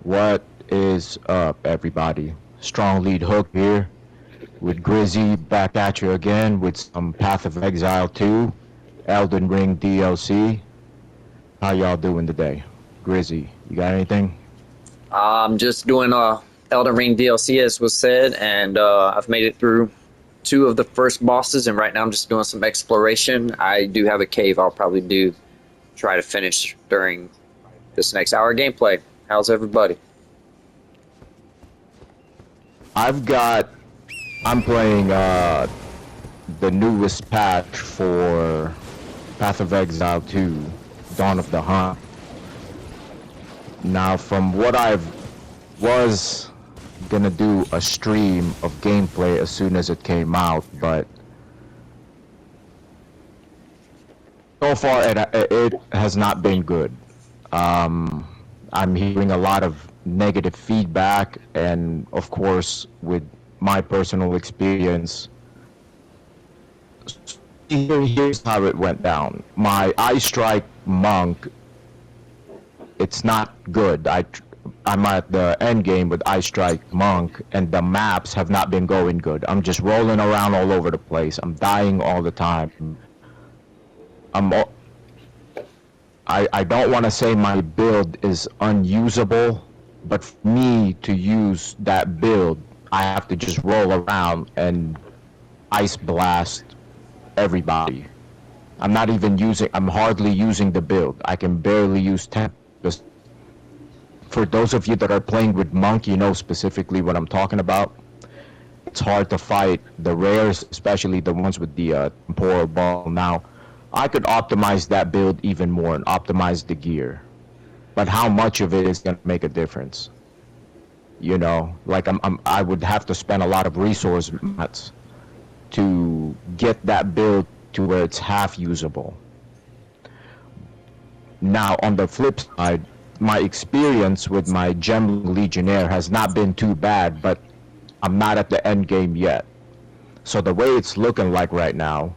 What is up, everybody? Strong lead hook here with Grizzy back at you again with some Path of Exile 2, Elden Ring DLC. How y'all doing today? Grizzy, you got anything? I'm just doing Elden Ring DLC as was said, and I've made it through two of the first bosses, and right now I'm just doing some exploration. I do have a cave I'll probably do try to finish during this next hour of gameplay. How's everybody? I've got. I'm playing the newest patch for Path of Exile 2, Dawn of the Hunt. Now, from what I've was gonna do a stream of gameplay as soon as it came out, but so far it has not been good. I'm hearing a lot of negative feedback, and of course, with my personal experience, here's how it went down. My Eye Strike Monk, it's not good. I'm at the end game with Eye Strike Monk, and the maps have not been going good. I'm just rolling around all over the place. I'm dying all the time. I'm I don't want to say my build is unusable, but for me to use that build, I have to just roll around and ice blast everybody. I'm hardly using the build. I can barely use Tempest. For those of you that are playing with Monk, you know specifically what I'm talking about. It's hard to fight the rares, especially the ones with the temporal ball. Now, I could optimize that build even more and optimize the gear. But how much of it is going to make a difference? You know, like I would have to spend a lot of resource mats to get that build to where it's half usable. Now, on the flip side, my experience with my Gem Legionnaire has not been too bad, but I'm not at the end game yet. So the way it's looking like right now,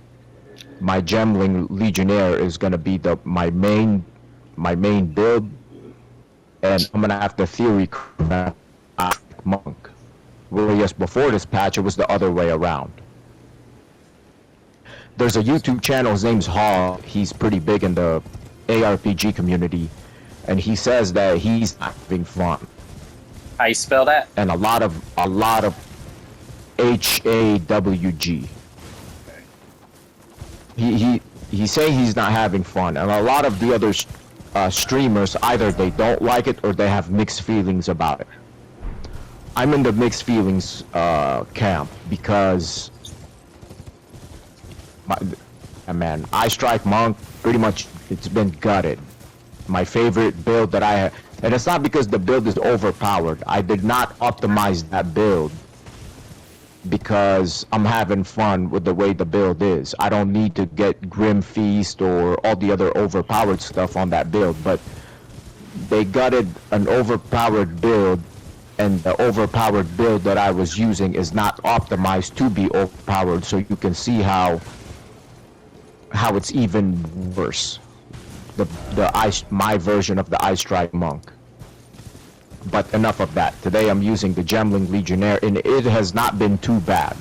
my Gemling Legionnaire is gonna be my main build, and I'm gonna have to theory craft Monk. Whereas before this patch, it was the other way around. There's a YouTube channel. His name's Hall. He's pretty big in the ARPG community, and he says that he's not having fun. How you spell that? And a lot of HAWG. He's saying he's not having fun, and a lot of the other streamers, either they don't like it or they have mixed feelings about it. I'm in the mixed feelings camp because man, Eye Strike Monk, pretty much it's been gutted. My favorite build that I have, and it's not because the build is overpowered. I did not optimize that build because I'm having fun with the way the build is. I don't need to get Grim Feast or all the other overpowered stuff on that build, but they gutted an overpowered build, and the overpowered build that I was using is not optimized to be overpowered, so you can see how it's even worse. My version of the Eye Strike Monk. But enough of that. Today I'm using the Gemling Legionnaire, and it has not been too bad.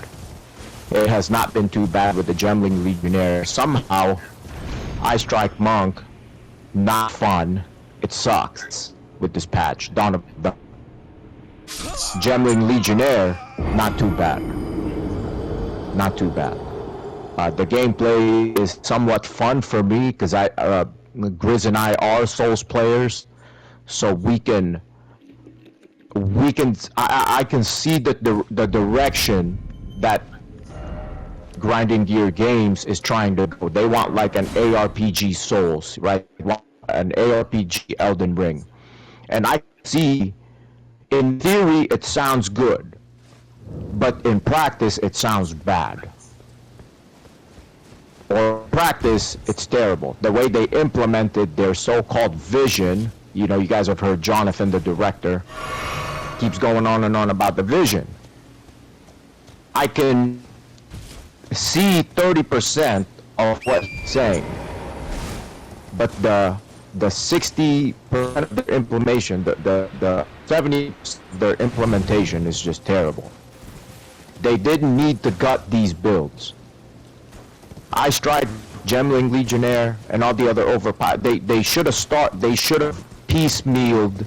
It has not been too bad with the Gemling Legionnaire. Somehow, Eye Strike Monk, not fun. It sucks with this patch. Dawn of the Gemling Legionnaire, not too bad. Not too bad. The gameplay is somewhat fun for me because Grizz and I are Souls players, so I can see that the direction that Grinding Gear Games is trying to go. They want like an ARPG Souls, right? They want an ARPG Elden Ring, and I see. In theory, it sounds good, but in practice, it sounds bad. Or in practice, it's terrible. The way they implemented their so-called vision, you know, you guys have heard Jonathan, the director, keeps going on and on about the vision. I can see 30% of what he's saying, but the the 60% of their implementation, the 70% of their implementation is just terrible. They didn't need to gut these builds. I Strike, Gemling Legionnaire, and all the other overpowered. They should have piecemealed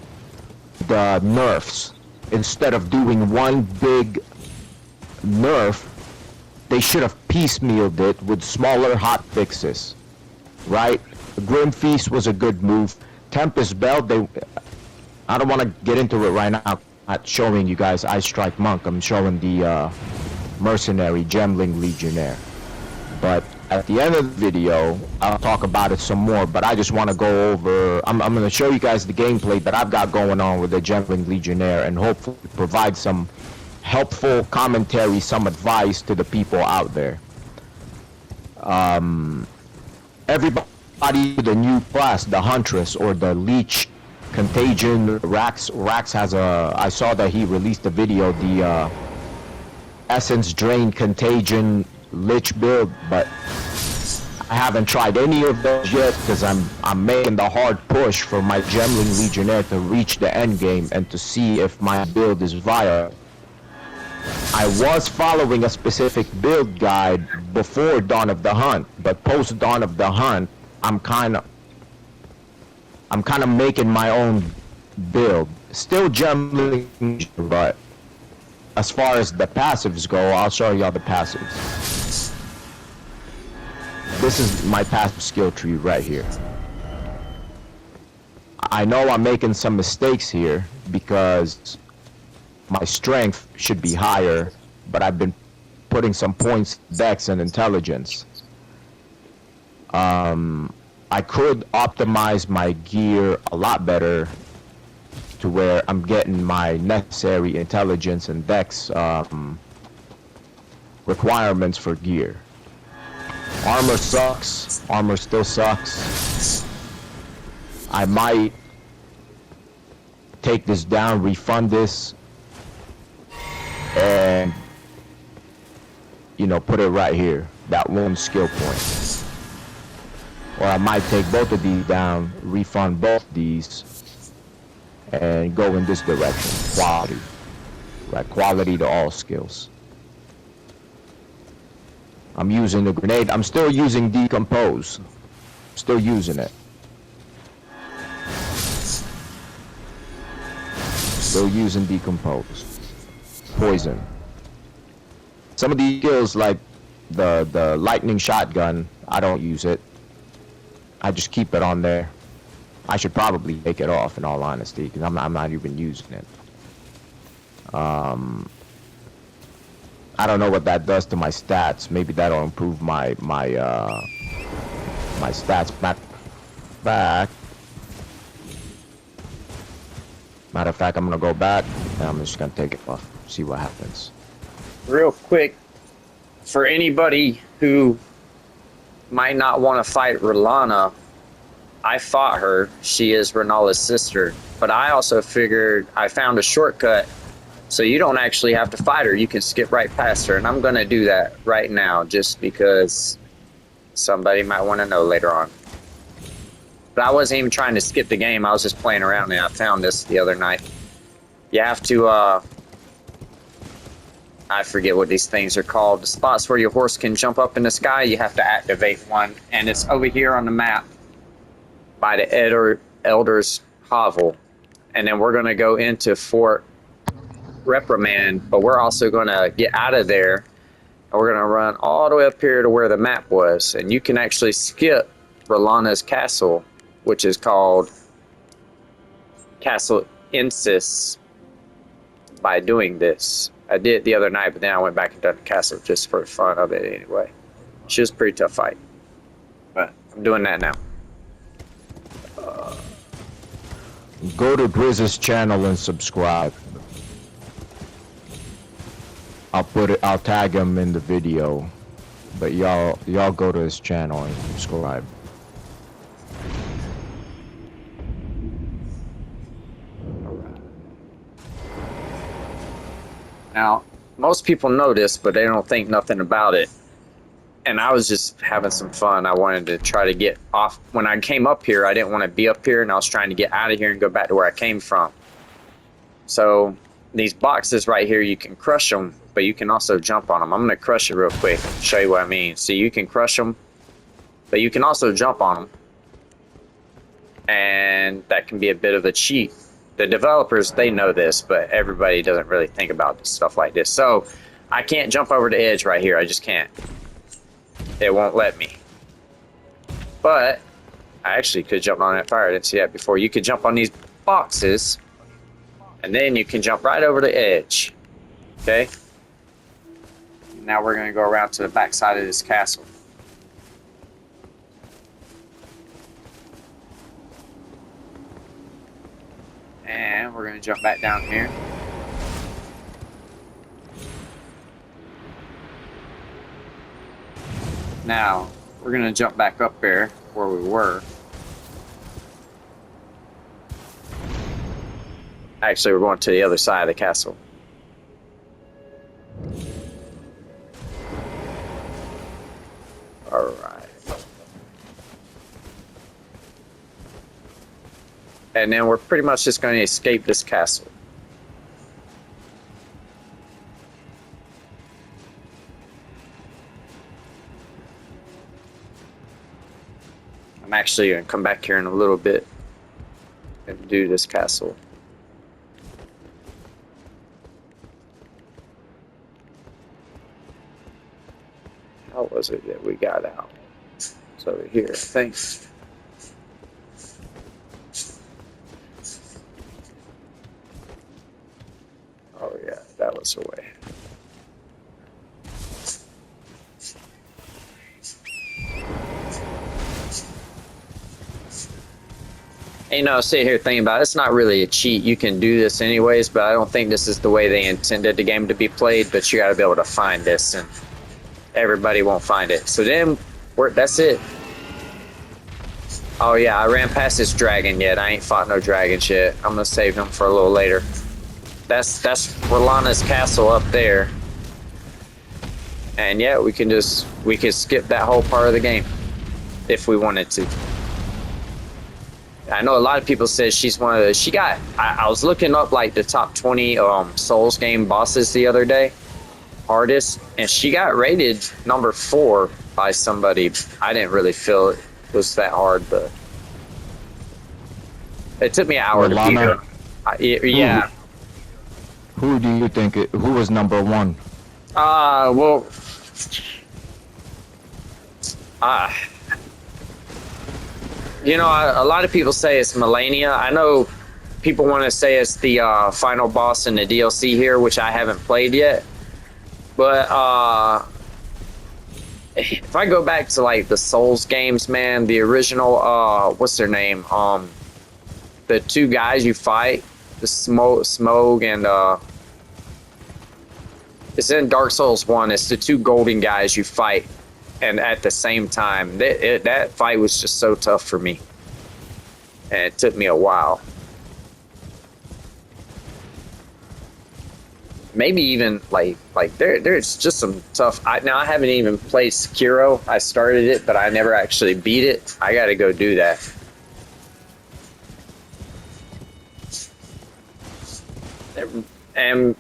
the nerfs instead of doing one big nerf. They should have piecemealed it with smaller hot fixes, right? Grim Feast was a good move. Tempest Belt, I don't want to get into it right now. I'm not showing you guys I Strike Monk. I'm showing the Mercenary Gemling Legionnaire. But at the end of the video, I'll talk about it some more, but I just want to go over, I'm going to show you guys the gameplay that I've got going on with the Gemling Legionnaire and hopefully provide some helpful commentary, some advice to the people out there. Everybody with the new class, the Huntress or the Leech Contagion, Rax has I saw that he released a video, the Essence Drain Contagion Lich build, but I haven't tried any of those yet because I'm making the hard push for my Gemling Legionnaire to reach the end game and to see if my build is viable. I was following a specific build guide before Dawn of the Hunt, but post Dawn of the Hunt, I'm kind of making my own build. Still Gemling, but as far as the passives go, I'll show y'all the passives. This is my passive skill tree right here. I know I'm making some mistakes here because my strength should be higher, but I've been putting some points, dex, and intelligence. I could optimize my gear a lot better to where I'm getting my necessary intelligence and dex requirements for gear. Armor sucks. Armor still sucks. I might take this down, refund this, and put it right here, that one skill point. Or I might take both of these down, refund both these, and go in this direction. Quality. Right, quality to all skills. I'm using the grenade. I'm still using Decompose. Still using it. Still using Decompose. Poison. Some of these skills, like the lightning shotgun, I don't use it. I just keep it on there. I should probably take it off, in all honesty, because I'm not even using it. I don't know what that does to my stats. Maybe that'll improve my stats back. Matter of fact, I'm gonna go back and I'm just gonna take it off. See what happens. Real quick, for anybody who might not want to fight Rolana, I fought her. She is Renala's sister. But I also figured I found a shortcut so you don't actually have to fight her. You can skip right past her. And I'm going to do that right now just because somebody might want to know later on. But I wasn't even trying to skip the game. I was just playing around and I found this the other night. You have to, I forget what these things are called. The spots where your horse can jump up in the sky, you have to activate one. And it's over here on the map by the Elder's Hovel. And then we're going to go into Fort Reprimand, but we're also going to get out of there. And we're going to run all the way up here to where the map was. And you can actually skip Rolana's castle, which is called Castle Insis, by doing this. I did it the other night, but then I went back and done the castle just for fun of it anyway. She was a pretty tough fight. But I'm doing that now. Go to Grizz's channel and subscribe. I'll tag him in the video. But y'all go to his channel and subscribe. Now, most people know this, but they don't think nothing about it. and I was just having some fun. I wanted to try to get off. When I came up here, I didn't want to be up here, and I was trying to get out of here and go back to where I came from. So these boxes right here, you can crush them, but you can also jump on them. I'm going to crush it real quick, show you what I mean. So you can crush them, but you can also jump on them, and that can be a bit of a cheat. The developers, they know this, but everybody doesn't really think about stuff like this. So I can't jump over the edge right here. I just can't. It won't let me. But I actually could jump on that fire. I didn't see that before. You could jump on these boxes, and then you can jump right over the edge. Okay? Now we're going to go around to the back side of this castle. And we're going to jump back down here. Now, we're going to jump back up there where we were. Actually, we're going to the other side of the castle. All right. And then we're pretty much just going to escape this castle. I'm actually going to come back here in a little bit and do this castle. How was it that we got out? It's over here, I think. Oh yeah, that was the way. And, you know, sit here thinking about it, it's not really a cheat. You can do this anyways, but I don't think this is the way they intended the game to be played. But you got to be able to find this, and everybody won't find it. So then, that's it. Oh yeah, I ran past this dragon yet. I ain't fought no dragons yet. I'm gonna save him for a little later. That's Rolana's castle up there. And yeah, we can skip that whole part of the game if we wanted to. I know a lot of people said she's one of the, I was looking up like the top 20 Souls game bosses the other day, hardest, and she got rated number 4 by somebody. I didn't really feel it was that hard, but it took me an hour to beat her. Yeah. Who do you think who was number 1? Well, you know, a lot of people say it's Melania. I know people want to say it's the final boss in the DLC here, which I haven't played yet. But if I go back to like the Souls games, man, the original, what's their name? The 2 guys you fight, the Smoke and it's in Dark Souls 1. It's the 2 golden guys you fight. And at the same time, that fight was just so tough for me, and it took me a while. Maybe even like there's just some tough. Now I haven't even played Sekiro. I started it, but I never actually beat it. I got to go do that. And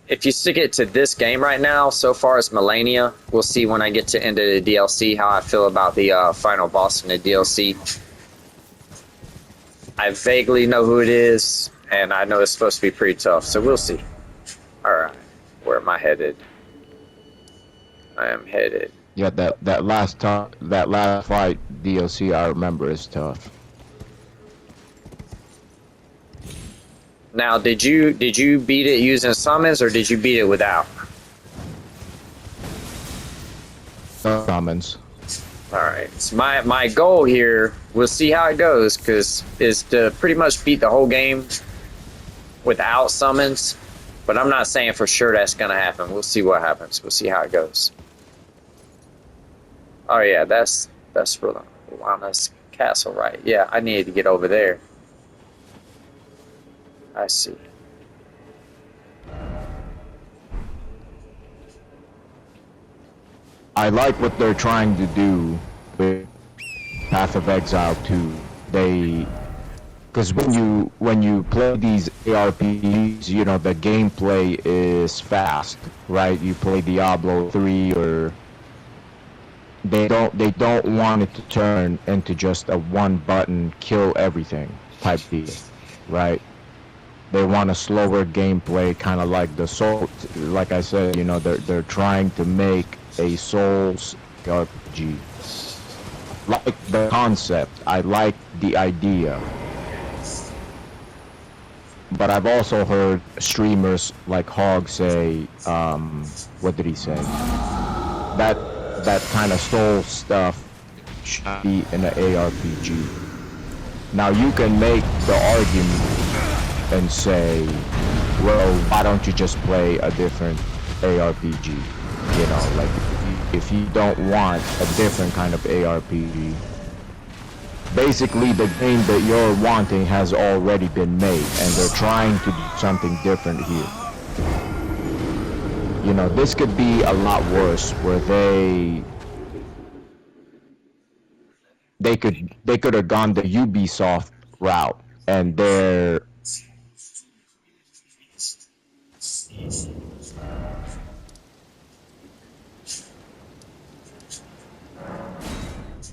if you stick it to this game right now, so far it's Melania. We'll see when I get to end of the DLC how I feel about the final boss in the DLC. I vaguely know who it is, and I know it's supposed to be pretty tough, so we'll see. Alright, where am I headed? I am headed. Yeah, that last fight DLC I remember is tough. Now, did you beat it using summons, or did you beat it without? Summons. All right. So my goal here, we'll see how it goes, is to pretty much beat the whole game without summons. But I'm not saying for sure that's gonna happen. We'll see what happens. We'll see how it goes. Oh yeah, that's Rolana's castle, right? Yeah, I needed to get over there. I see. I like what they're trying to do with Path of Exile 2. They, because when you play these ARPGs, you know the gameplay is fast, right? You play Diablo 3 or they don't want it to turn into just a one button kill everything type deal, right? They want a slower gameplay, kind of like the Soul. Like I said, you know, they're trying to make a Souls RPG. Like the concept, I like the idea, but I've also heard streamers like Hog say, what did he say? That kind of Soul stuff should be in an ARPG. Now you can make the argument and say, well, why don't you just play a different ARPG? You know, like if you don't want a different kind of ARPG, basically the game that you're wanting has already been made and they're trying to do something different here. You know, this could be a lot worse where they could have gone the Ubisoft route and they're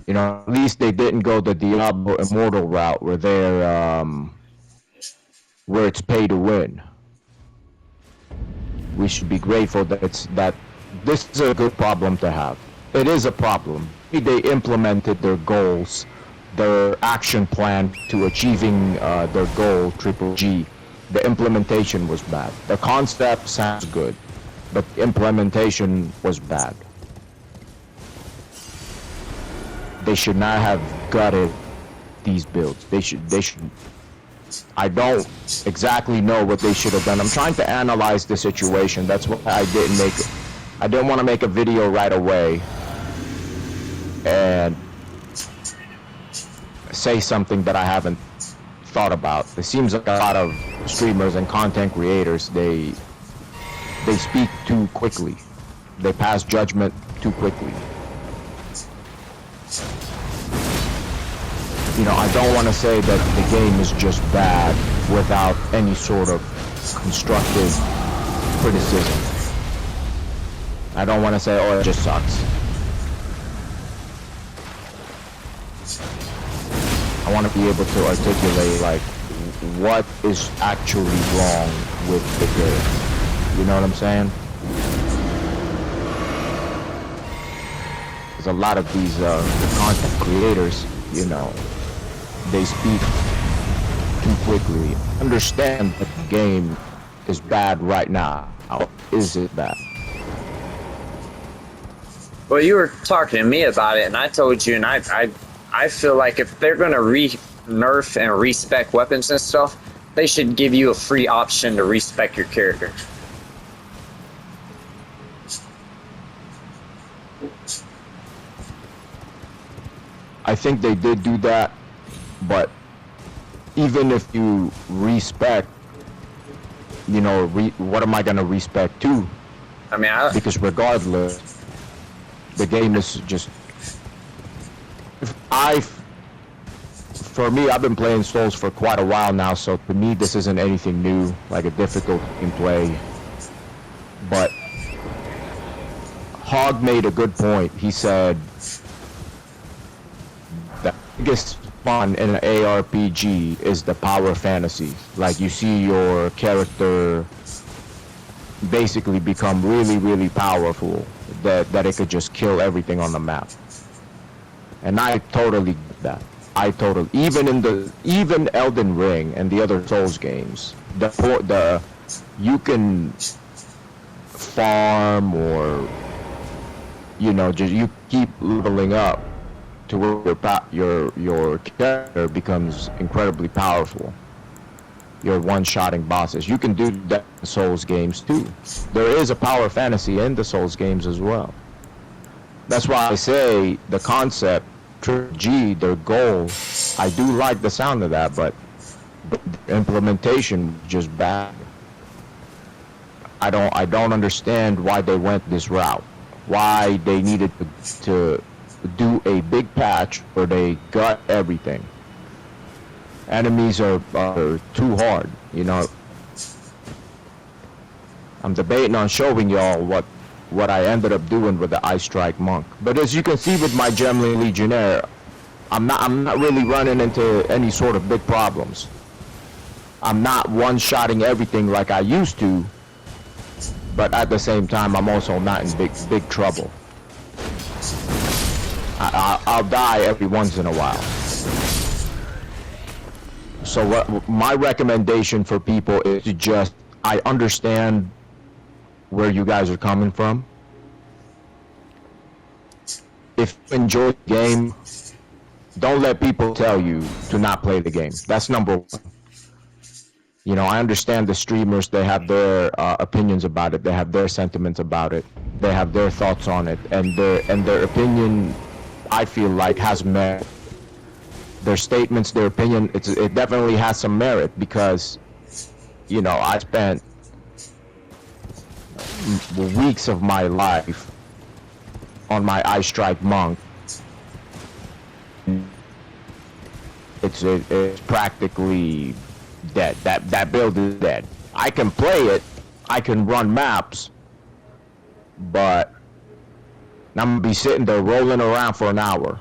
you know, at least they didn't go the Diablo Immortal route where where it's pay to win. We should be grateful that this is a good problem to have. It is a problem. They implemented their goals, their action plan to achieving their goal, Triple G. The implementation was bad. The concept sounds good, but the implementation was bad. They should not have gutted these builds. They should. I don't exactly know what they should have done. I'm trying to analyze the situation. That's why I didn't want to make a video right away and say something that I haven't thought about. It seems like a lot of streamers and content creators, they speak too quickly. They pass judgment too quickly. You know, I don't want to say that the game is just bad without any sort of constructive criticism. I don't want to say, oh, it just sucks. I want to be able to articulate, like, what is actually wrong with the game. You know what I'm saying? There's a lot of these content creators, you know, they speak too quickly. Understand that the game is bad right now. How is it bad? Well, you were talking to me about it, and I told you, and I feel like if they're going to nerf and respec weapons and stuff, they should give you a free option to respec your character. I think they did do that, but even if you respec, you know, what am I going to respec to? I mean, because regardless, the game is just. For me, I've been playing Souls for quite a while now, so to me, this isn't anything new, like a difficult gameplay. But Hog made a good point. He said the biggest fun in an ARPG is the power fantasy. Like, you see your character basically become really, really powerful, that it could just kill everything on the map. And I totally get that. Even Elden Ring and the other Souls games, you can farm, or you know, just you keep leveling up to where your character becomes incredibly powerful. You're one-shotting bosses. You can do that in Souls games too. There is a power fantasy in the Souls games as well. That's why I say the concept, G, their goal, I do like the sound of that, but the implementation just bad. I don't understand why they went this route. why they needed to do a big patch where they gut everything. Enemies are too hard, you know. I'm debating on showing y'all what I ended up doing with the Ice Strike Monk. But as you can see with my Gemling Legionnaire, I'm not really running into any sort of big problems. I'm not one-shotting everything like I used to, but at the same time, I'm also not in big trouble. I'll die every once in a while. So what my recommendation for people is to just, I understand where you guys are coming from. If you enjoy the game, don't let people tell you to not play the game. That's number one. You know, I understand the streamers, they have their opinions about it, they have their sentiments about it, they have their thoughts on it, and their opinion, I feel like, has merit. Their statements, their opinion, it definitely has some merit, because, you know, I spent weeks of my life on my Ice Strike Monk. It's practically dead. That build is dead. I can play it, I can run maps, but I'm gonna be sitting there rolling around for an hour.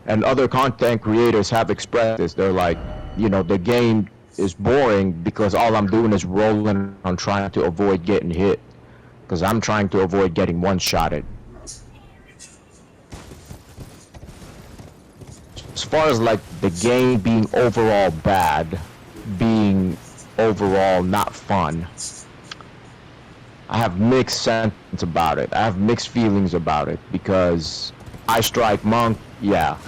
And other content creators have expressed this. They're like, you know, the game is boring because all I'm doing is rolling on trying to avoid getting hit. Because I'm trying to avoid getting one-shotted. As far as like the game being overall bad, being overall not fun, I have mixed sentiments about it. I have mixed feelings about it, because Ice Strike Monk, yeah,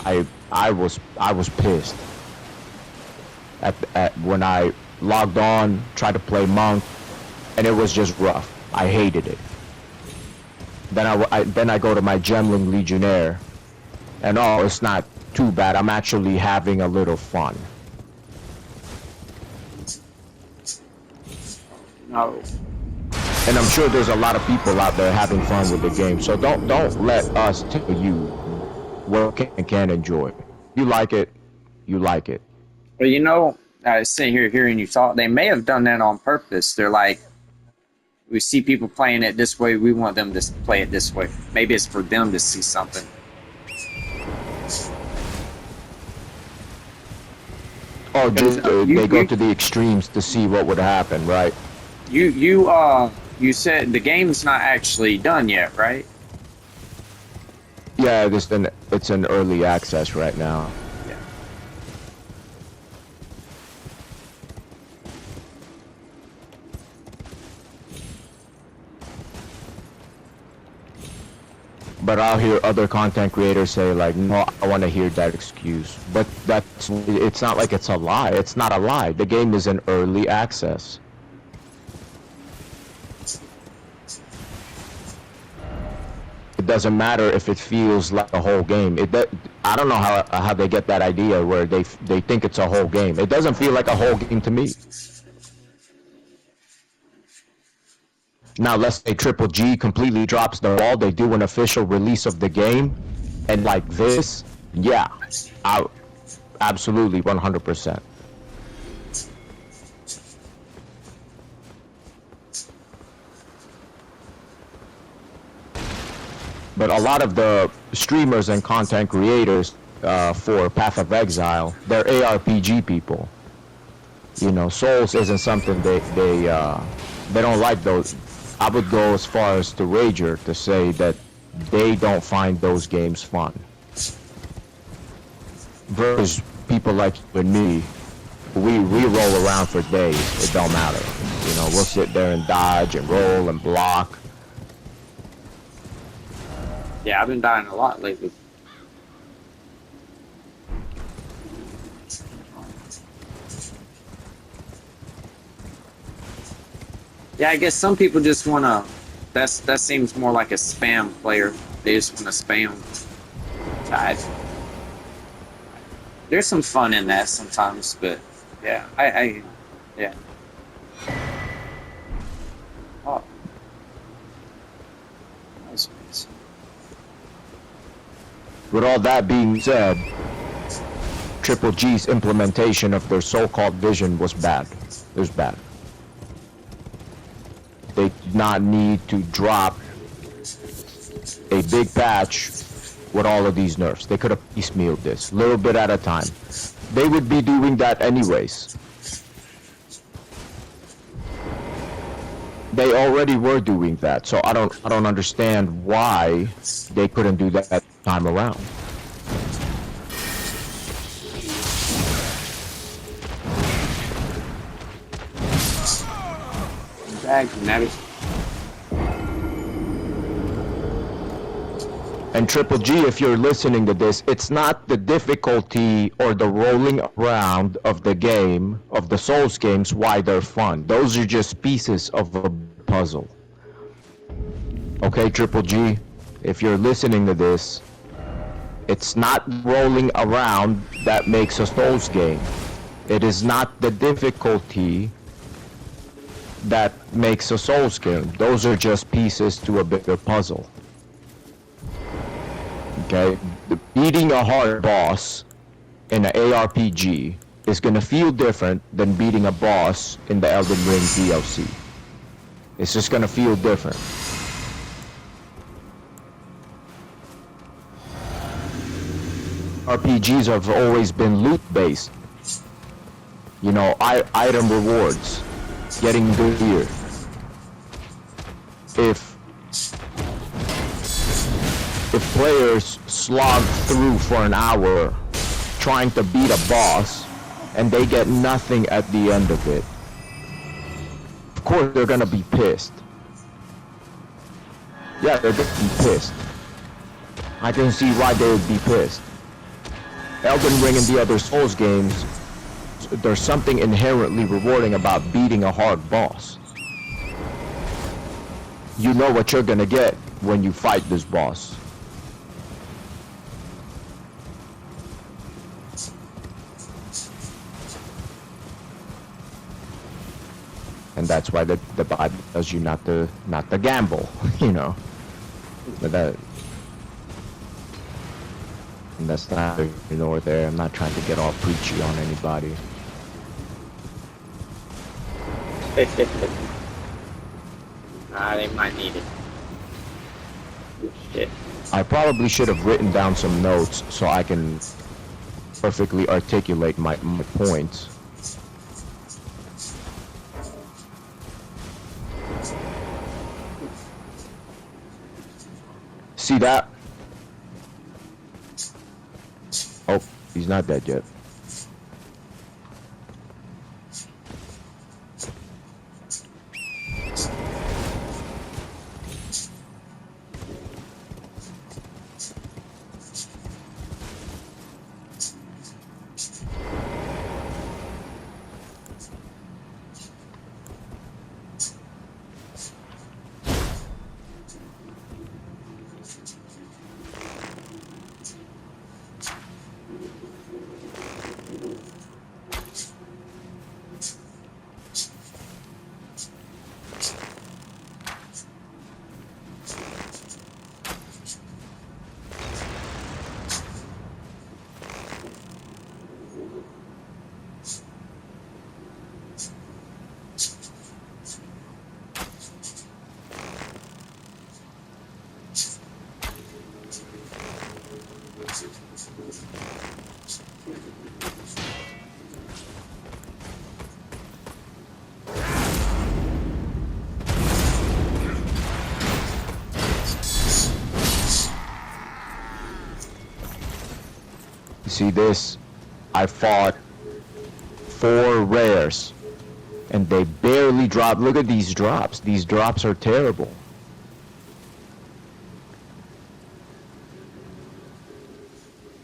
I was pissed at when I logged on, tried to play Monk, and it was just rough. I hated it. Then I go to my Gemling Legionnaire, and oh, it's not too bad. I'm actually having a little fun. No. And I'm sure there's a lot of people out there having fun with the game. So don't let us tell you what you can enjoy. You like it, you like it. But you know, I was sitting here hearing you talk. They may have done that on purpose. They're like, we see people playing it this way, we want them to play it this way. Maybe it's for them to see something. Oh, just they go to the extremes to see what would happen, right? You said the game's not actually done yet, right? Yeah, it's an early access right now. Yeah. But I'll hear other content creators say like, no, I want to hear that excuse. But it's not like it's a lie. It's not a lie. The game is in early access. It doesn't matter if it feels like a whole game. I don't know how they get that idea where they think it's a whole game. It doesn't feel like a whole game to me. Now, let's say Triple G completely drops the ball. They do an official release of the game, and like this, yeah, absolutely 100%. But a lot of the streamers and content creators for Path of Exile, they're ARPG people. You know, Souls isn't something they don't like those. I would go as far as to wager to say that they don't find those games fun. Versus people like you and me, we roll around for days. It don't matter. You know, we'll sit there and dodge and roll and block. Yeah, I've been dying a lot lately. Yeah, I guess some people just wanna. That seems more like a spam player. They just wanna spam. There's some fun in that sometimes, but yeah, yeah. Oh. With all that being said, Triple G's implementation of their so-called vision was bad. It was bad. They did not need to drop a big patch with all of these nerfs. They could have piecemealed this, little bit at a time. They would be doing that anyways. They already were doing that, so I don't understand why they couldn't do that time around. And Triple G, if you're listening to this, it's not the difficulty or the rolling around of the game, of the Souls games, why they're fun. Those are just pieces of a puzzle. Okay, Triple G, if you're listening to this, it's not rolling around that makes a Souls game. It is not the difficulty that makes a Souls game. Those are just pieces to a bigger puzzle. Okay, beating a hard boss in an ARPG is gonna feel different than beating a boss in the Elden Ring DLC. It's just gonna feel different. RPGs have always been loot-based. You know, item rewards, getting good gear. If players slog through for an hour trying to beat a boss and they get nothing at the end of it, of course they're gonna be pissed. Yeah, they're gonna be pissed. I can see why they would be pissed. Elden Ring and the other Souls games, there's something inherently rewarding about beating a hard boss. You know what you're gonna get when you fight this boss. And that's why the Bible tells you not to gamble, you know. But that's not here nor there. I'm not trying to get all preachy on anybody. They might need it. Shit. I probably should have written down some notes so I can perfectly articulate my points. See that? Oh, he's not dead yet. See this? I fought 4 rares and they barely dropped. Look at these drops. These drops are terrible.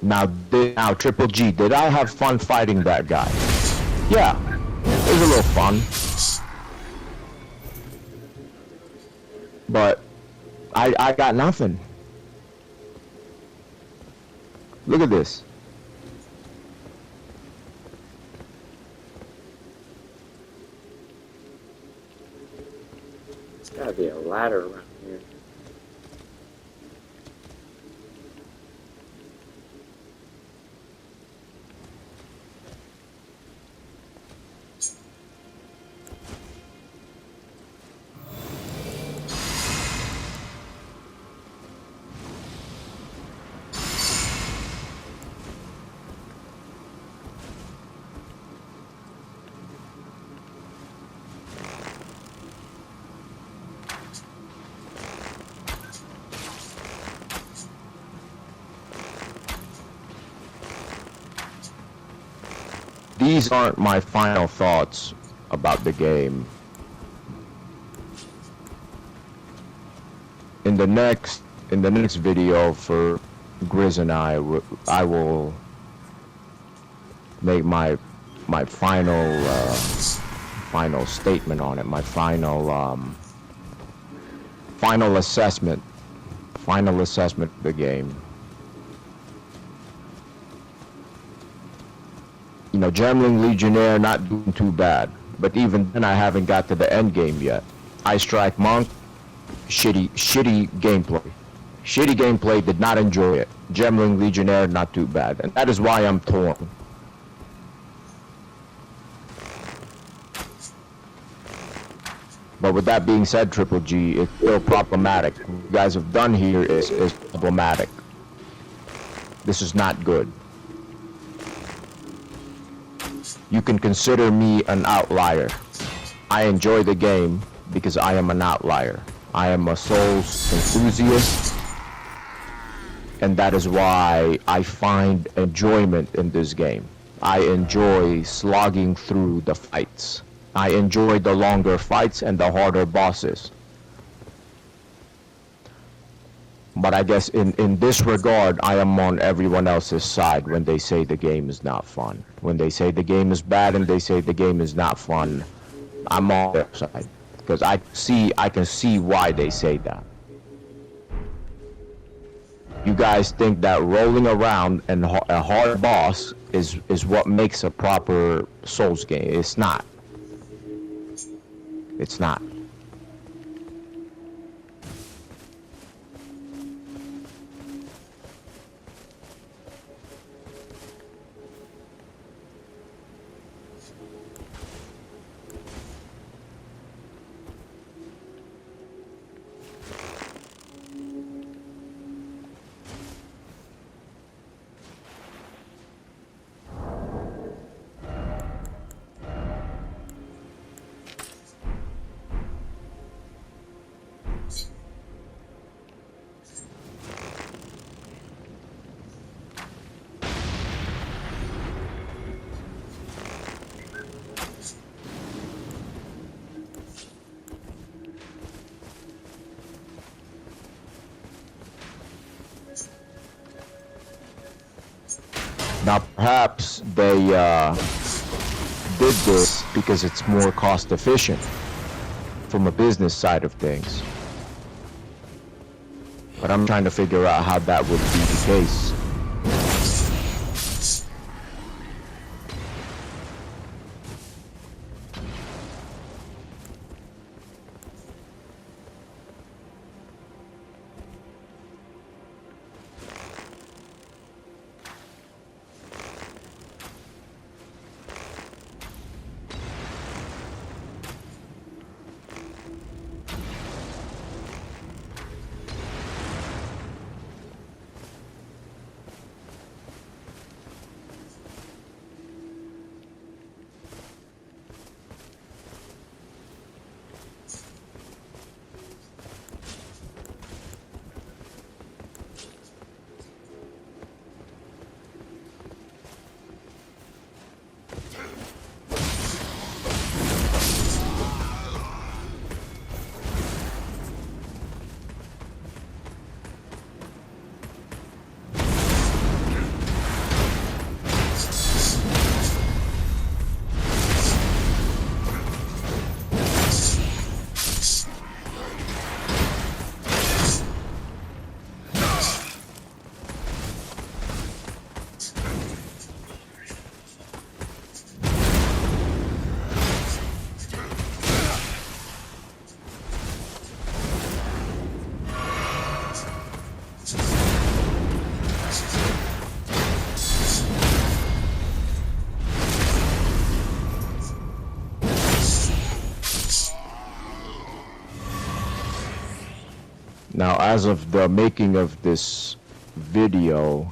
Now Triple G, did I have fun fighting that guy? Yeah, it was a little fun. But I got nothing. Look at this. There's gotta be a ladder around here. these aren't my final thoughts about the game. In the next video for Grizz and I will make my final statement on it, my final assessment of the game. You know, Gremlin Legionnaire not doing too bad, but even then I haven't got to the end game yet. Ice Strike Monk, shitty gameplay. Shitty gameplay, did not enjoy it. Gremlin Legionnaire, not too bad, and that is why I'm torn. But with that being said, Triple G, it's still problematic. What you guys have done here is problematic. This is not good. You can consider me an outlier. I enjoy the game because I am an outlier. I am a Souls enthusiast, and that is why I find enjoyment in this game. I enjoy slogging through the fights. I enjoy the longer fights and the harder bosses. But I guess in this regard, I am on everyone else's side when they say the game is not fun. When they say the game is bad and they say the game is not fun, I'm on their side. Because I can see why they say that. You guys think that rolling around and a hard boss is what makes a proper Souls game. It's not. It's not. Now perhaps they did this because it's more cost efficient from a business side of things. But I'm trying to figure out how that would be the case. Now, as of the making of this video,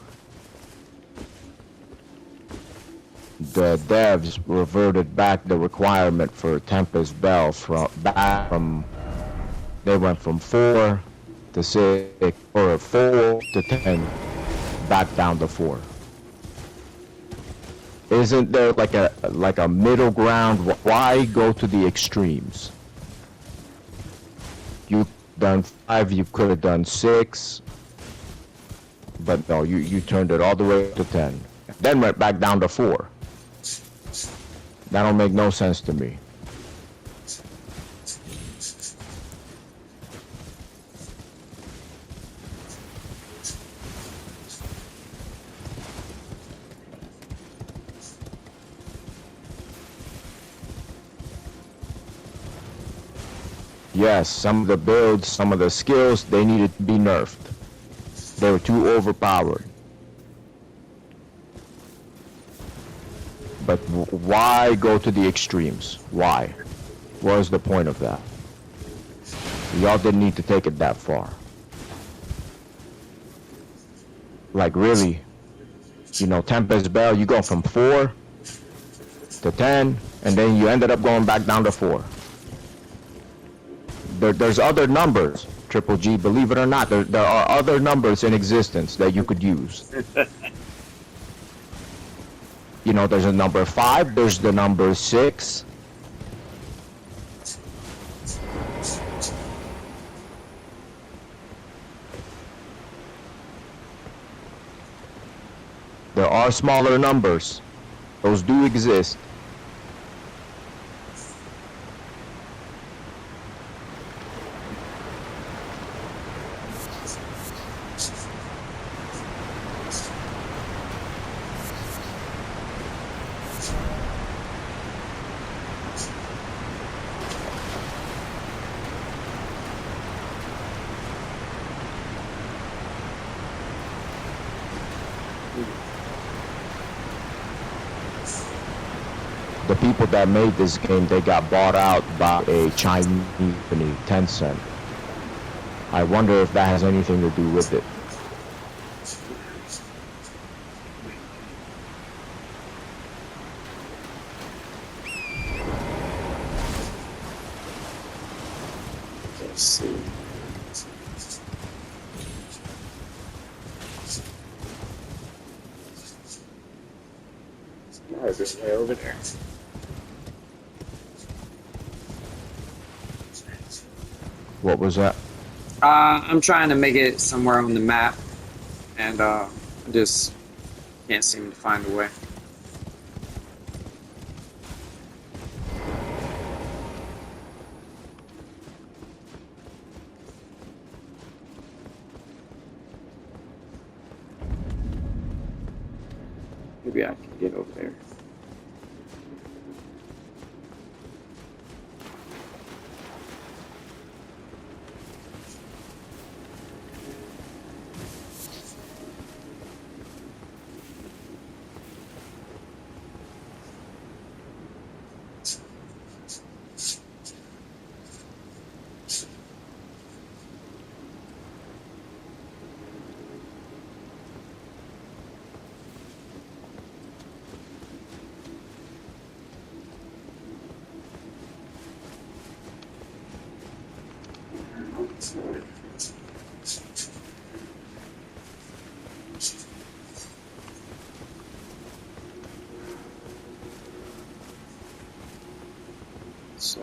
the devs reverted back the requirement for Tempest Bell they went from 4 to 6 or 4 to 10 back down to 4. Isn't there like a middle ground? Why go to the extremes? You done 5, you could have done 6, but no, you turned it all the way up to 10. Then went back down to 4. That don't make no sense to me. Yes, some of the builds, some of the skills, they needed to be nerfed. They were too overpowered. But why go to the extremes? Why? What was the point of that? Y'all didn't need to take it that far. Like really, you know, Tempest Bell, you go from 4 to 10, and then you ended up going back down to 4. There's other numbers, Triple G, believe it or not. There are other numbers in existence that you could use. You know, there's a number 5, there's the number 6. There are smaller numbers. Those do exist. The people that made this game, they got bought out by a Chinese company, Tencent. I wonder if that has anything to do with it. Let's see. Oh, this way over there. What was that? I'm trying to make it somewhere on the map, and I just can't seem to find a way. Maybe I can get over there. So.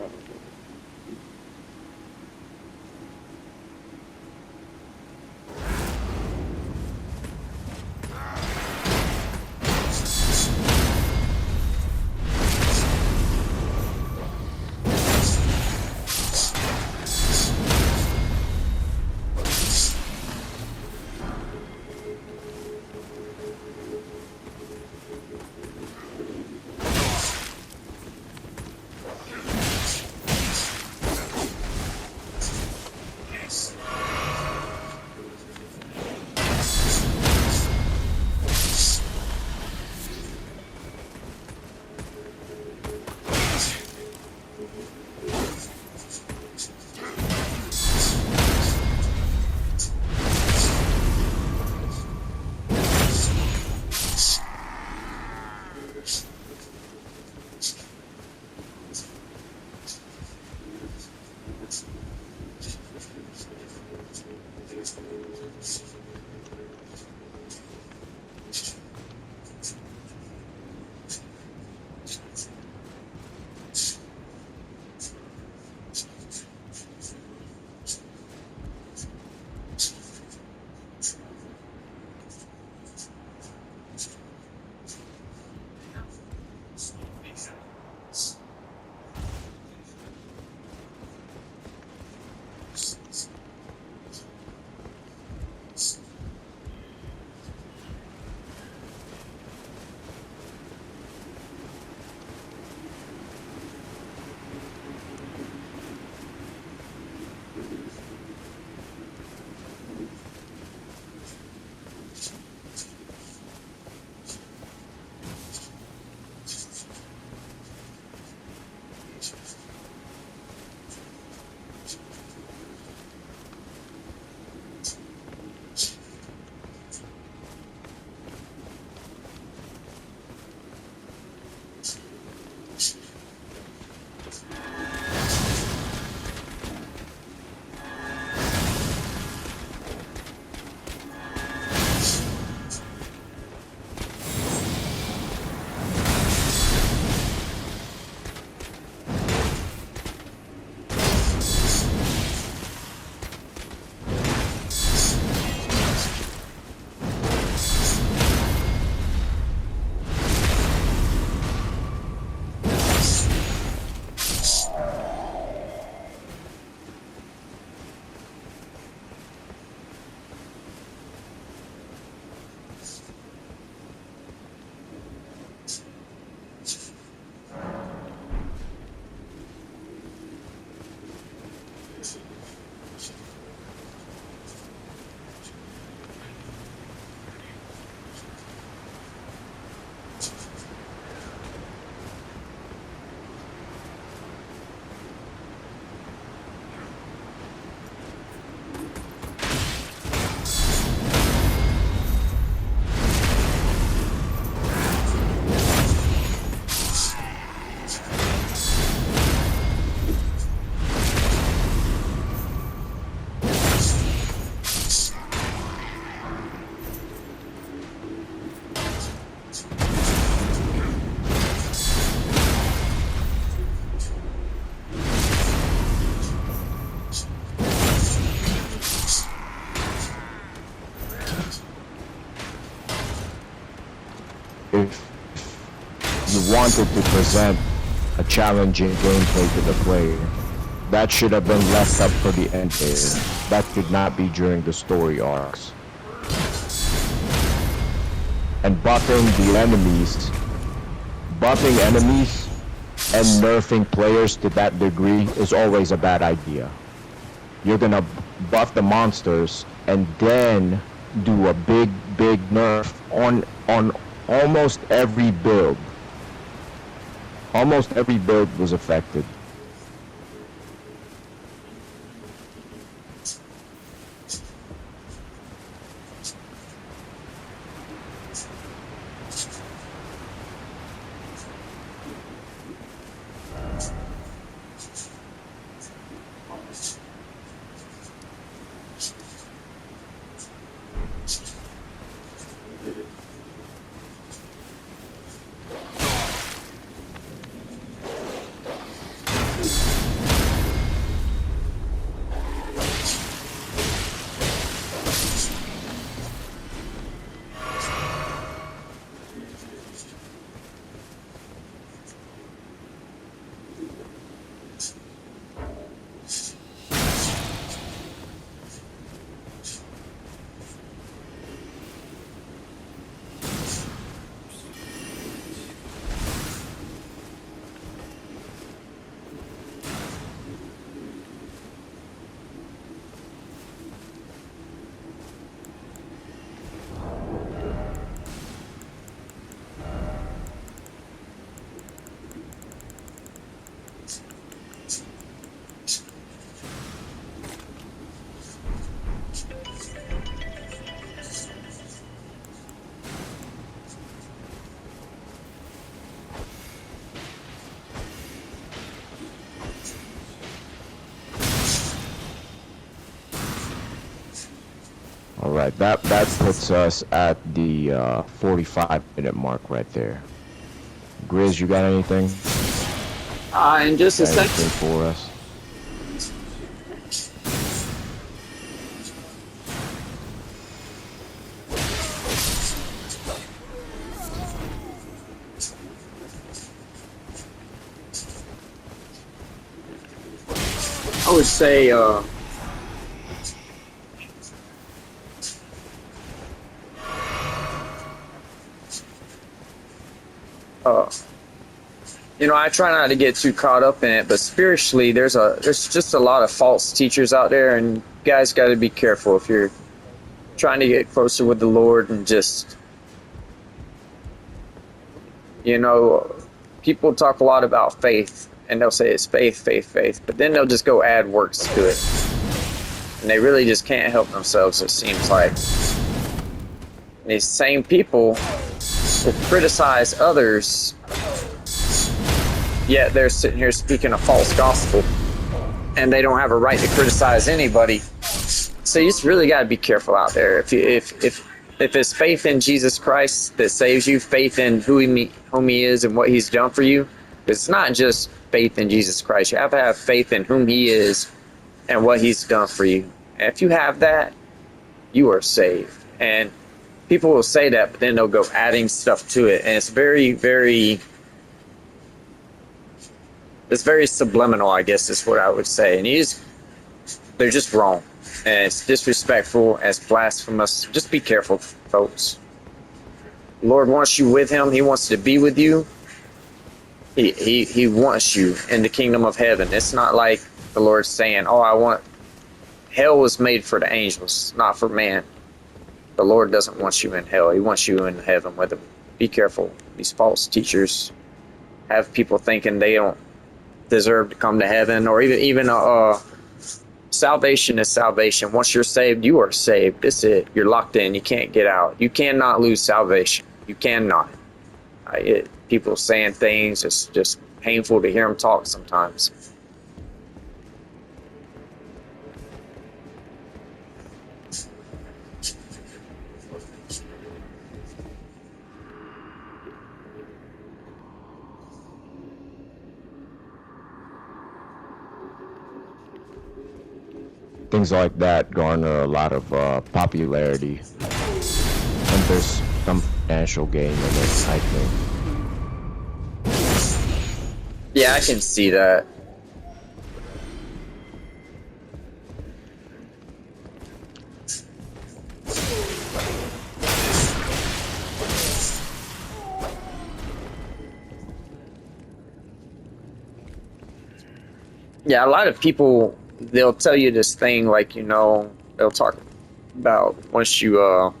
wanted to present a challenging gameplay to the player. That should have been left up for the end game. That should not be during the story arcs. And buffing enemies and nerfing players to that degree is always a bad idea. You're gonna buff the monsters and then do a big nerf on almost every build. Almost every build was affected. Alright, that puts us at the 45-minute mark right there. Grizz, you got anything? In just a second. Anything for us? I would say, you know, I try not to get too caught up in it, but spiritually, there's just a lot of false teachers out there, and you guys got to be careful if you're trying to get closer with the Lord. And just, you know, people talk a lot about faith, and they'll say it's faith, faith, faith, but then they'll just go add works to it, and they really just can't help themselves, it seems like. And these same people will criticize others, yet they're sitting here speaking a false gospel, and they don't have a right to criticize anybody. So you just really got to be careful out there. If it's faith in Jesus Christ that saves you, faith in whom he is and what he's done for you, it's not just faith in Jesus Christ. You have to have faith in whom he is and what he's done for you. And if you have that, you are saved. And people will say that, but then they'll go adding stuff to it, and it's very subliminal, I guess is what I would say. And they're just wrong, and it's disrespectful, and it's blasphemous. Just be careful, folks. The Lord wants you with him. He wants to be with you. He wants you in the kingdom of heaven. It's not like the Lord's saying, hell was made for the angels, not for man. The Lord doesn't want you in hell. He wants you in heaven with him. Be careful. These false teachers have people thinking they don't deserve to come to heaven, or even salvation is salvation. Once you're saved, you are saved. That's it. You're locked in. You can't get out. You cannot lose salvation. You cannot. People saying things, it's just painful to hear them talk sometimes. Things like that garner a lot of popularity, and there's some financial gain in it, I think. Yeah, I can see that. Yeah, a lot of people, they'll tell you this thing like, they'll talk about once you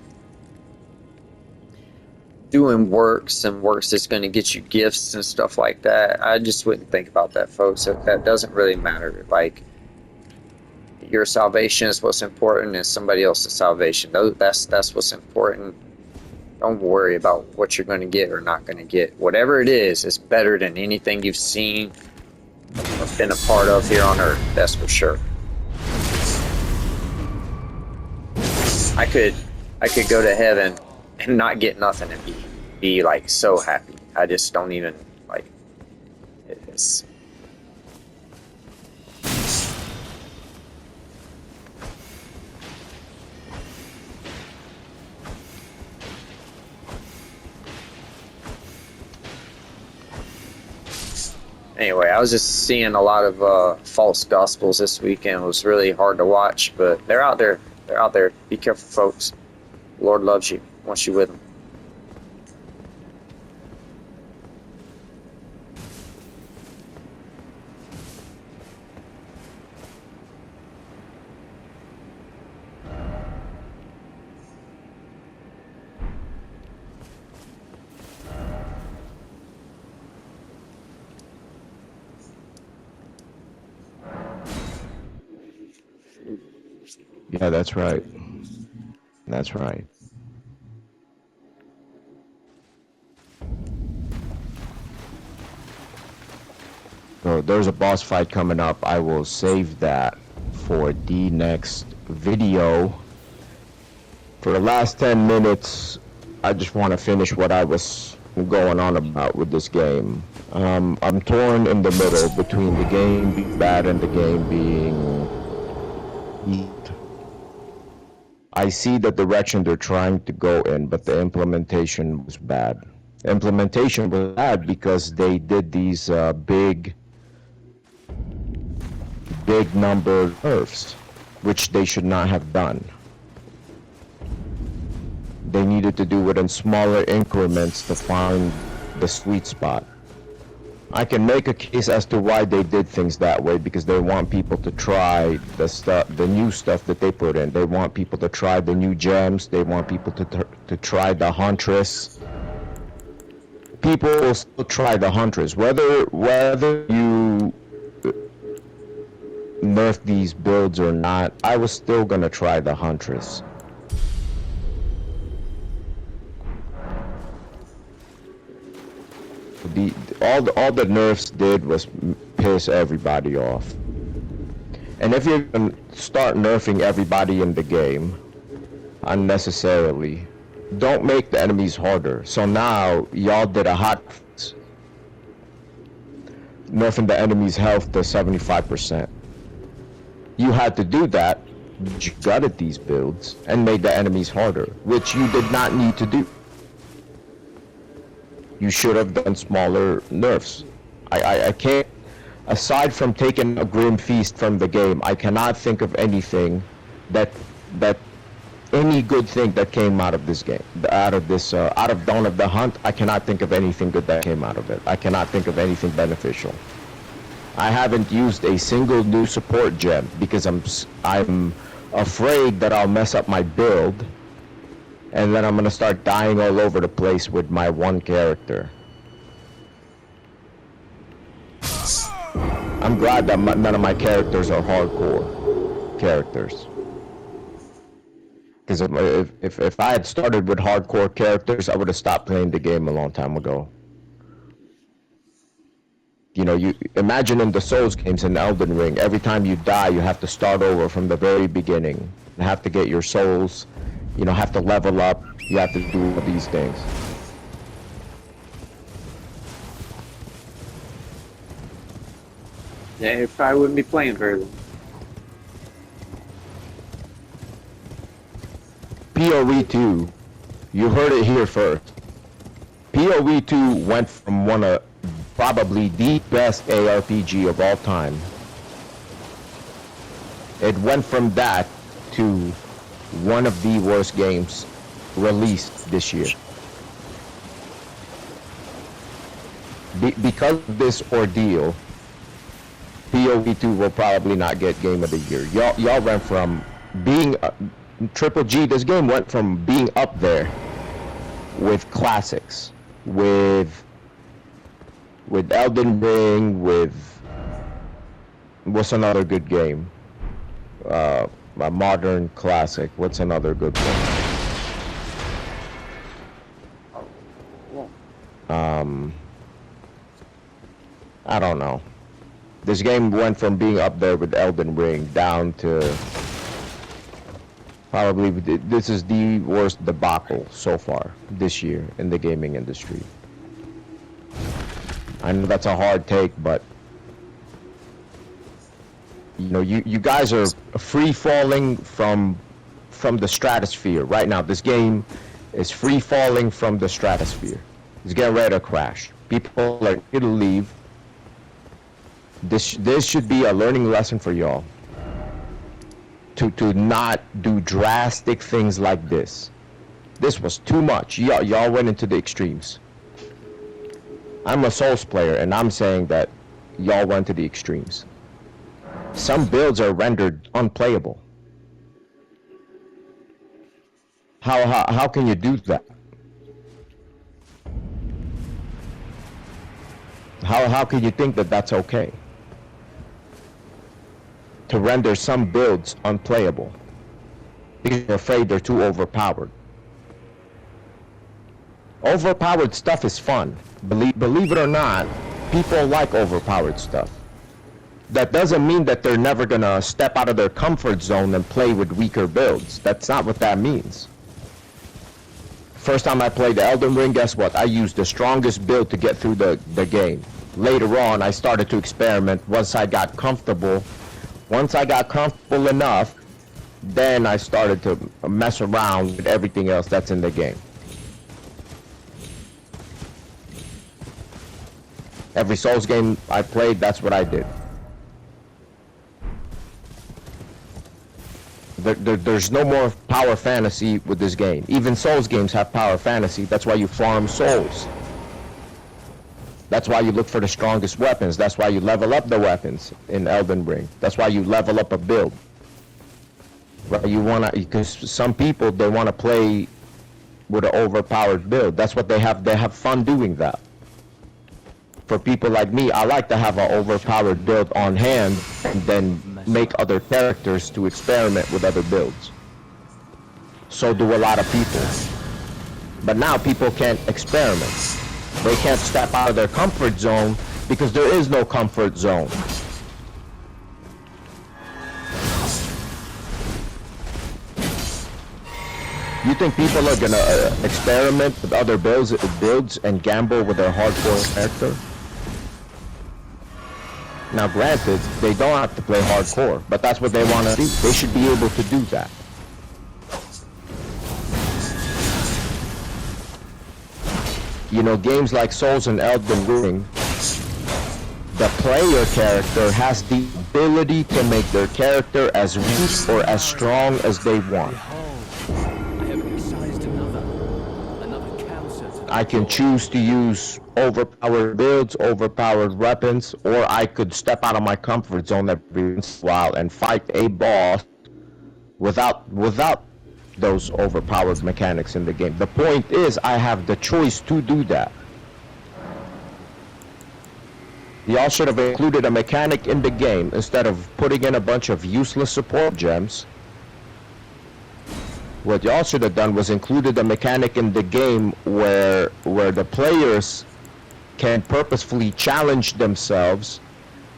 doing works is going to get you gifts and stuff like that. I just wouldn't think about that, folks. That doesn't really matter. Like, your salvation is what's important, and somebody else's salvation. That's what's important. Don't worry about what you're going to get or not going to get. Whatever it is, it's better than anything you've seen or been a part of here on Earth. That's for sure. I could go to heaven and not get nothing and be like so happy. I just don't even like it's. Anyway, I was just seeing a lot of false gospels this weekend. It was really hard to watch, but they're out there. They're out there. Be careful, folks. The Lord loves you. Wants you with him. Yeah, that's right. That's right. So there's a boss fight coming up. I will save that for the next video. For the last 10 minutes, I just want to finish what I was going on about with this game. I'm torn in the middle between the game being bad and the game being neat. I see the direction they're trying to go in, but the implementation was bad. Implementation was bad because they did these big number nerfs, which they should not have done. They needed to do it in smaller increments to find the sweet spot. I can make a case as to why they did things that way, because they want people to try the new stuff that they put in. They want people to try the new gems. They want people to try the Huntress. People will still try the Huntress, whether you nerf these builds or not. I was still gonna try the Huntress. All the nerfs did was piss everybody off. And if you're gonna start nerfing everybody in the game unnecessarily, don't make the enemies harder. So now y'all did a hot fix, nerfing the enemy's health to 75%. You had to do that, but you gutted these builds and made the enemies harder, which you did not need to do. You should have done smaller nerfs. I can't, aside from taking a Grim Feast from the game, I cannot think of anything any good thing that came out of this game, out of Dawn of the Hunt. I cannot think of anything good that came out of it. I cannot think of anything beneficial. I haven't used a single new support gem because I'm afraid that I'll mess up my build, and then I'm gonna start dying all over the place with my one character. I'm glad that none of my characters are hardcore characters. Because if I had started with hardcore characters, I would have stopped playing the game a long time ago. You know, you imagine in the Souls games in Elden Ring, every time you die, you have to start over from the very beginning. You have to get your souls, you know, have to level up, you have to do all these things. Yeah, you probably wouldn't be playing very long. PoE 2, you heard it here first. PoE 2 went from probably the best ARPG of all time. It went from that to one of the worst games released this year. Because of this ordeal, PoE2 will probably not get Game of the Year. Y'all went from being Triple G. This game went from being up there with classics, with Elden Ring, with what's another good game? A modern classic. What's another good one? I don't know. This game went from being up there with Elden Ring down to probably this is the worst debacle so far this year in the gaming industry. I know that's a hard take, but you know, you guys are free falling from the stratosphere right now. This game is free falling from the stratosphere. It's getting ready to crash. People are ready to leave. This should be a learning lesson for y'all. To not do drastic things like this. This was too much. Y'all went into the extremes. I'm a Souls player, and I'm saying that y'all went to the extremes. Some builds are rendered unplayable. How can you do that? How can you think that that's okay? To render some builds unplayable because you're afraid they're too overpowered. Overpowered stuff is fun. Believe it or not, people like overpowered stuff. That doesn't mean that they're never gonna step out of their comfort zone and play with weaker builds. That's not what that means. First time I played Elden Ring, guess what? I used the strongest build to get through the game. Later on, I started to experiment once I got comfortable. Once I got comfortable enough, then I started to mess around with everything else that's in the game. Every Souls game I played, that's what I did. There's no more power fantasy with this game. Even Souls games have power fantasy. That's why you farm souls. That's why you look for the strongest weapons. That's why you level up the weapons in Elden Ring. That's why you level up a build. Right? You wanna, because some people, they wanna play with an overpowered build. That's what they have. They have fun doing that. For people like me, I like to have an overpowered build on hand and then make other characters to experiment with other builds. So do a lot of people. But now people can't experiment. They can't step out of their comfort zone because there is no comfort zone. You think people are gonna experiment with other builds and gamble with their hardcore character? Now granted, they don't have to play hardcore, but that's what they want to do. They should be able to do that. You know, games like Souls and Elden Ring, the player character has the ability to make their character as weak or as strong as they want. I can choose to use overpowered builds, overpowered weapons, or I could step out of my comfort zone every once in a while and fight a boss without those overpowered mechanics in the game. The point is, I have the choice to do that. Y'all should have included a mechanic in the game instead of putting in a bunch of useless support gems. What y'all should have done was included a mechanic in the game where the players can purposefully challenge themselves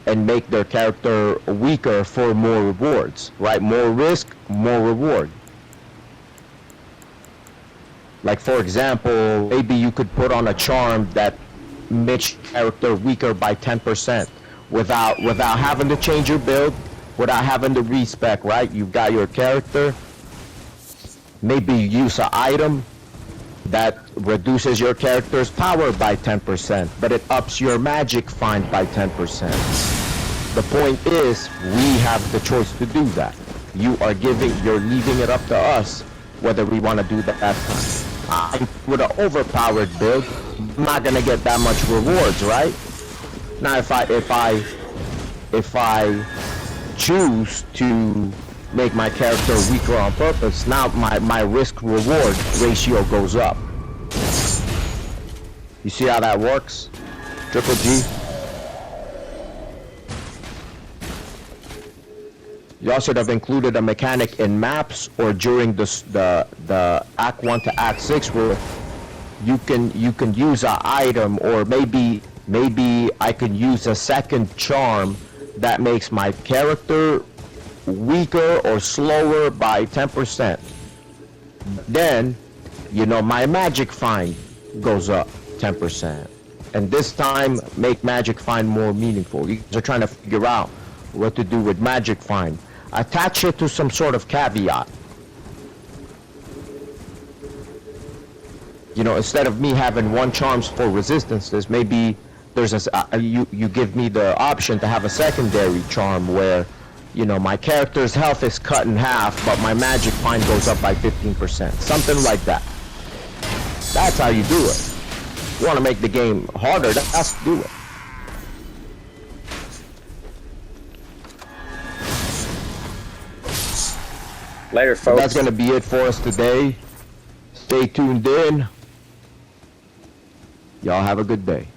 and make their character weaker for more rewards, right? More risk, more reward. Like for example, maybe you could put on a charm that makes your character weaker by 10% without having to change your build, without having to respec, right? You've got your character. Maybe you use an item that reduces your character's power by 10%, but it ups your magic find by 10%. The point is, we have the choice to do that. You're leaving it up to us whether we want to do that time. With an overpowered build, I'm not gonna get that much rewards, right? Now, if I choose to make my character weaker on purpose, now my risk reward ratio goes up. You see how that works? Triple G. Y'all should have included a mechanic in maps or during the Act 1 to Act 6 where you can use an item, or maybe I can use a second charm that makes my character weaker or slower by 10%. Then, my magic find goes up 10%. And this time, make magic find more meaningful. You guys are trying to figure out what to do with magic find. Attach it to some sort of caveat. Instead of me having one charms for resistances, maybe there's you give me the option to have a secondary charm where, my character's health is cut in half, but my magic find goes up by 15%. Something like that. That's how you do it. You want to make the game harder, that's how you do it. Later, folks. That's going to be it for us today. Stay tuned in. Y'all have a good day.